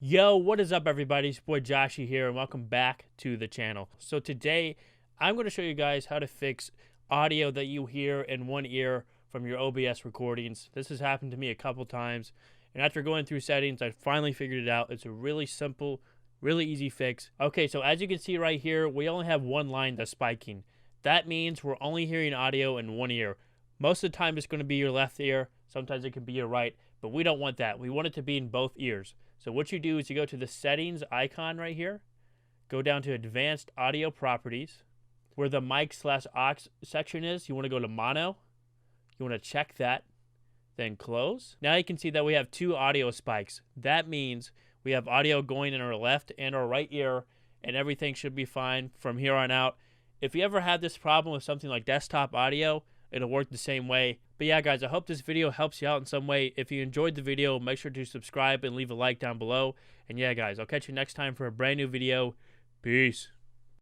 Yo, what is up everybody? It's your boy Joshy here and welcome back to the channel. So today I'm going to show you guys how to fix audio that you hear in one ear from your OBS recordings. This has happened to me a couple times, and after going through settings I finally figured it out. It's a really simple, really easy fix. Okay, so as you can see right here, we only have one line that's spiking. That means we're only hearing audio in one ear. Most of the time it's going to be your left ear, sometimes it can be your right, but we don't want that. We want it to be in both ears. So what you do is you go to the settings icon right here, go down to advanced audio properties, where the mic/aux section is. You want to go to mono, you want to check that, then close. Now you can see that we have two audio spikes. That means we have audio going in our left and our right ear, and everything should be fine from here on out. If you ever had this problem with something like desktop audio, it'll work the same way. But yeah, guys, I hope this video helps you out in some way. If you enjoyed the video, make sure to subscribe and leave a like down below. And yeah, guys, I'll catch you next time for a brand new video. Peace.